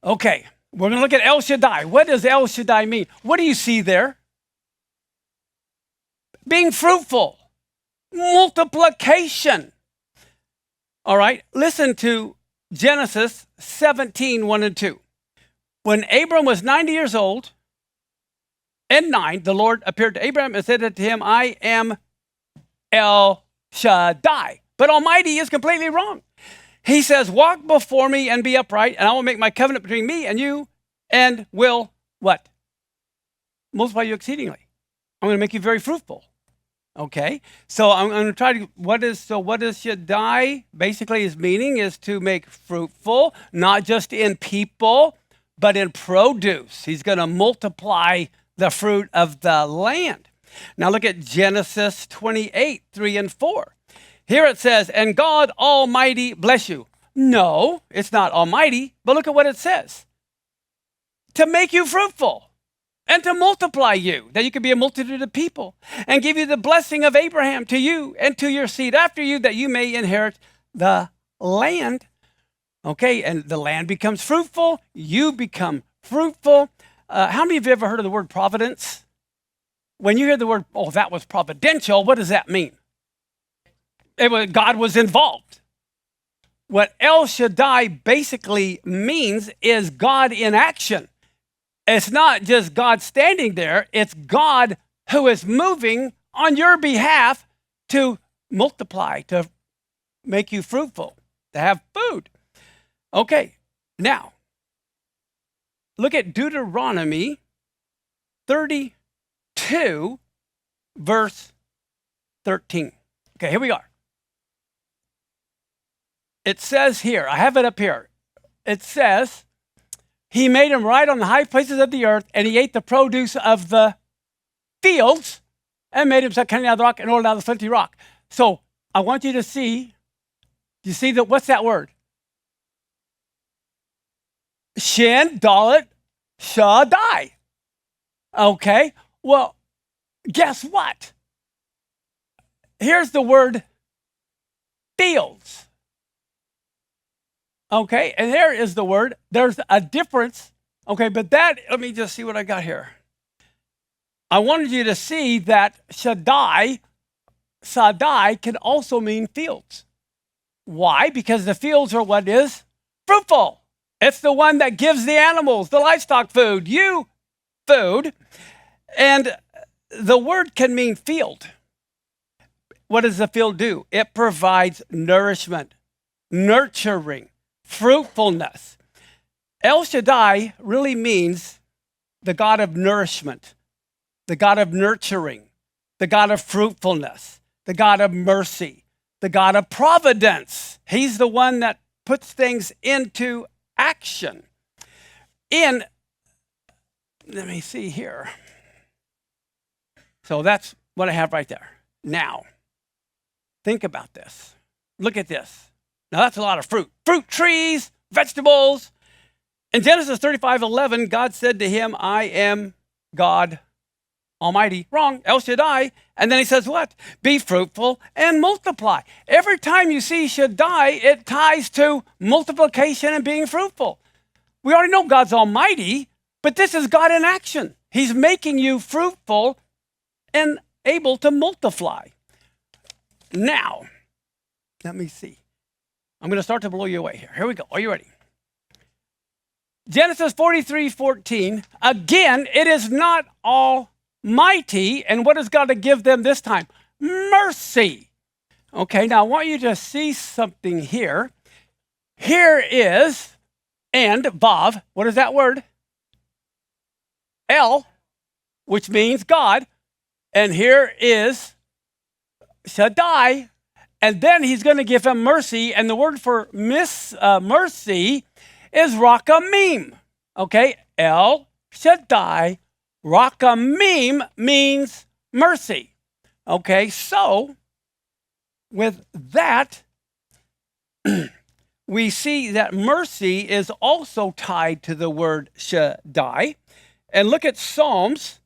Okay, we're going to look at El Shaddai. What does El Shaddai mean? What do you see there? Being fruitful, multiplication. All right, listen to Genesis 17, 1 and 2. When Abram was 90 years old and 9, the Lord appeared to Abram and said to him, I am El Shaddai. But Almighty is completely wrong. He says, walk before me and be upright, and I will make my covenant between me and you and will what? Multiply you exceedingly. I'm going to make you very fruitful. Okay, so I'm going to try to, what is Shaddai? Basically his meaning is to make fruitful, not just in people, but in produce. He's going to multiply the fruit of the land. Now look at Genesis 28, 3 and 4. Here it says, and God Almighty bless you. No, it's not Almighty, but look at what it says. To make you fruitful and to multiply you, that you could be a multitude of people, and give you the blessing of Abraham to you and to your seed after you, that you may inherit the land. Okay, and the land becomes fruitful, you become fruitful. How many of you ever heard of the word providence? When you hear the word, oh, that was providential, what does that mean? God was involved. What El Shaddai basically means is God in action. It's not just God standing there, it's God who is moving on your behalf to multiply, to make you fruitful, to have food. Okay, now, look at Deuteronomy 32, verse 13. Okay, here we are. It says here, I have it up here. It says, he made him ride on the high places of the earth, and he ate the produce of the fields, and made himself cunning out of the rock and oiled out of the flinty rock. So I want you to see, you see that, what's that word? Shin, Dalet, Shaddai. Okay, well, guess what? Here's the word fields. Okay, and there is the word. There's a difference. Okay, but that, let me just see what I got here. I wanted you to see that Shaddai can also mean fields. Why? Because the fields are what is fruitful. It's the one that gives the animals, the livestock food, you food. And the word can mean field. What does the field do? It provides nourishment, nurturing, fruitfulness. El Shaddai really means the God of nourishment, the God of nurturing, the God of fruitfulness, the God of mercy, the God of providence. He's the one that puts things into action. Let me see here. So that's what I have right there. Now, think about this. Look at this. Now that's a lot of fruit. Fruit trees, vegetables. In Genesis 35:11, God said to him, I am God Almighty. Wrong, El Shaddai. And then he says what? Be fruitful and multiply. Every time you see Shaddai, it ties to multiplication and being fruitful. We already know God's Almighty, but this is God in action. He's making you fruitful and able to multiply. Now, let me see. I'm going to start to blow you away here. Here we go. Are you ready? Genesis 43:14. Again, it is not almighty. And what is God to give them this time? Mercy. Okay, now I want you to see something here. Here is, and Vav. What is that word? El, which means God. And here is Shaddai. And then he's going to give him mercy. And the word for mercy is rakamim. Okay, El Shaddai, rakamim means mercy. Okay, so with that, we see that mercy is also tied to the word Shaddai. And look at Psalms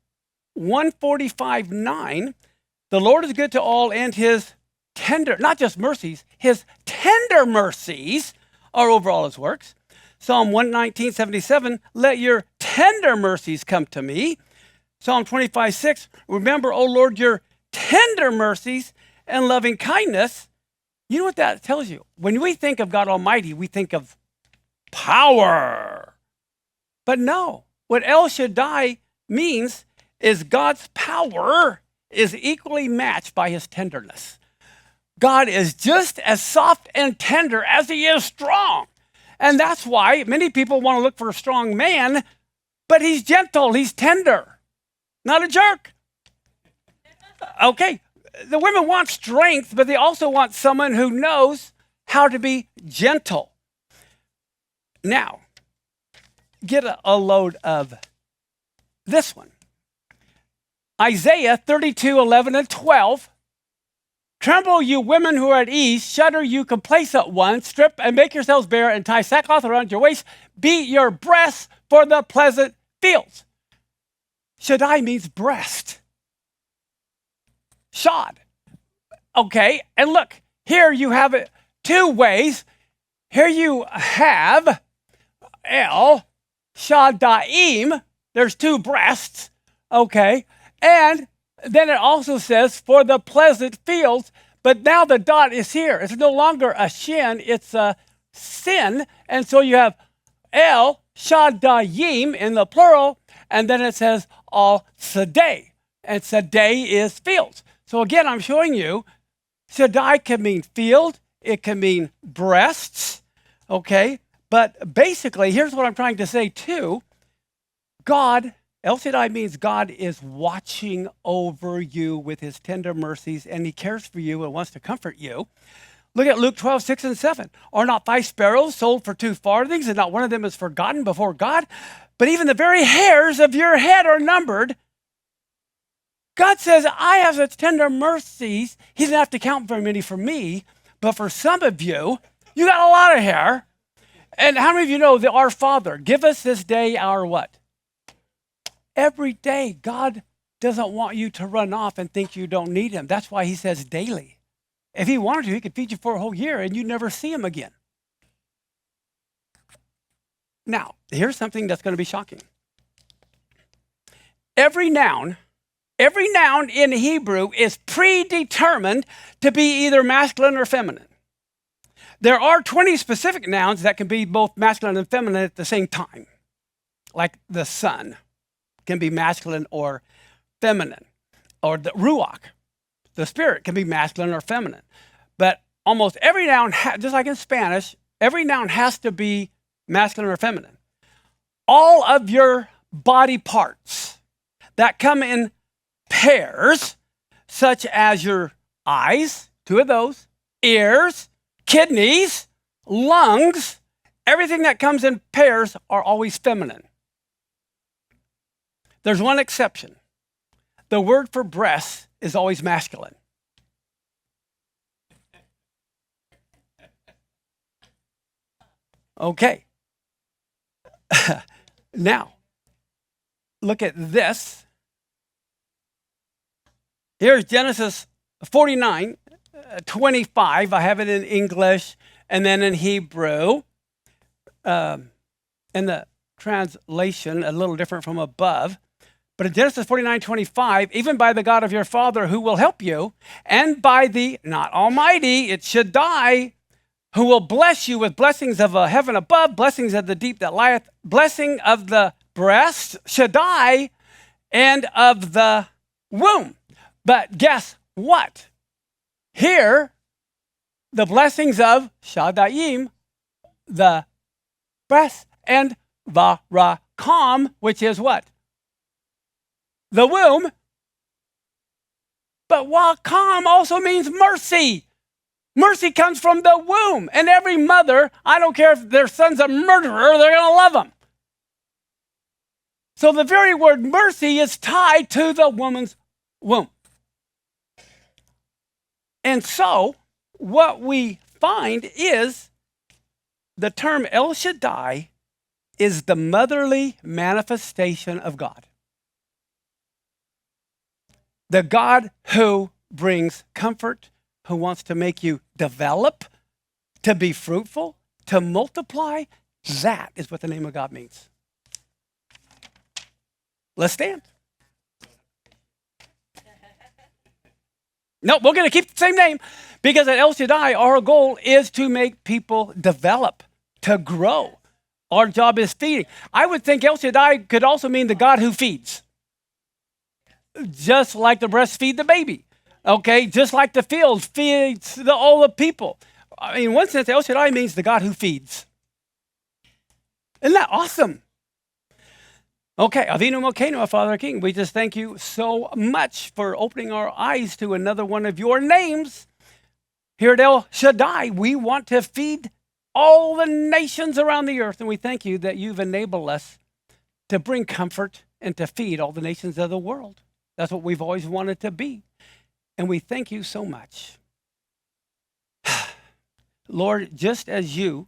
145:9. The Lord is good to all, and his tender, not just mercies, his tender mercies are over all his works. Psalm 119:77, let your tender mercies come to me. Psalm 25:6, remember, O Lord, your tender mercies and loving kindness. You know what that tells you? When we think of God Almighty, we think of power. But no, what El Shaddai means is God's power is equally matched by his tenderness. God is just as soft and tender as he is strong. And that's why many people want to look for a strong man, but he's gentle, he's tender, not a jerk. Okay, the women want strength, but they also want someone who knows how to be gentle. Now, get a load of this one. Isaiah 32:11 and 12. Tremble, you women who are at ease. Shudder, you complacent ones. Strip and make yourselves bare and tie sackcloth around your waist. Beat your breasts for the pleasant fields. Shaddai means breast. Shad. Okay, and look, here you have it two ways. Here you have El Shaddai. There's two breasts. Okay, and then it also says for the pleasant fields, but now the dot is here. It's no longer a shin, it's a sin. And so you have El Shaddayim in the plural, and then it says Al Shaddai. And Shaddai is fields. So again, I'm showing you Shaddai can mean field, it can mean breasts, okay? But basically, here's what I'm trying to say too. God, El Shaddai means God is watching over you with his tender mercies, and he cares for you and wants to comfort you. Look at Luke 12:6 and 7. Are not 5 sparrows sold for 2 farthings, and not one of them is forgotten before God? But even the very hairs of your head are numbered. God says, I have such tender mercies. He doesn't have to count very many for me, but for some of you, you got a lot of hair. And how many of you know that our Father, give us this day our what? Every day, God doesn't want you to run off and think you don't need him. That's why he says daily. If he wanted to, he could feed you for a whole year and you'd never see him again. Now, here's something that's going to be shocking. Every noun in Hebrew is predetermined to be either masculine or feminine. There are 20 specific nouns that can be both masculine and feminine at the same time, like the sun can be masculine or feminine, or the ruach, the spirit, can be masculine or feminine. But almost every noun, just like in Spanish, every noun has to be masculine or feminine. All of your body parts that come in pairs, such as your eyes, 2 of those, ears, kidneys, lungs, everything that comes in pairs are always feminine. There's one exception. The word for breast is always masculine. Okay. Now, look at this. Here's Genesis 49:25. I have it in English and then in Hebrew. In the translation, a little different from above. But in Genesis 49:25, even by the God of your father who will help you, and by the, not Almighty, it's Shaddai, who will bless you with blessings of heaven above, blessings of the deep that lieth, blessing of the breast, Shaddai, and of the womb. But guess what? Here, the blessings of Shaddaiim, the breast, and Varakam, which is what? The womb. But Wakam also means mercy. Mercy comes from the womb. And every mother, I don't care if their son's a murderer, they're going to love him. So the very word mercy is tied to the woman's womb. And so what we find is the term El Shaddai is the motherly manifestation of God. The God who brings comfort, who wants to make you develop, to be fruitful, to multiply, That is what the name of God means. Let's stand. No, we're going to keep the same name because at El Shaddai, our goal is to make people develop, to grow. Our job is feeding. I would think El Shaddai could also mean the God who feeds. Just like the breastfeed the baby. Okay, just like the field feeds all the people. I mean, in one sense, El Shaddai means the God who feeds. Isn't that awesome? Okay, Avinu Malkeinu, our Father King, we just thank you so much for opening our eyes to another one of your names. Here at El Shaddai, we want to feed all the nations around the earth, and we thank you that you've enabled us to bring comfort and to feed all the nations of the world. That's what we've always wanted to be, and we thank you so much. Lord, just as you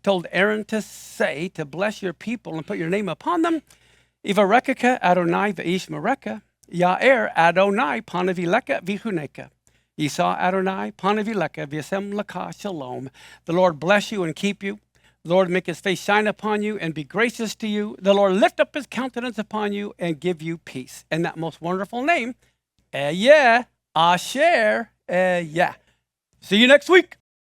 told Aaron to say, to bless your people and put your name upon them, Ivarekeka Adonai v'ish mareka, Ya'er Adonai panavileka v'chuneka, Yisa Adonai panavileka v'yasem laka shalom. The Lord bless you and keep you. The Lord make his face shine upon you and be gracious to you. The Lord lift up his countenance upon you and give you peace. And that most wonderful name, Asher, See you next week.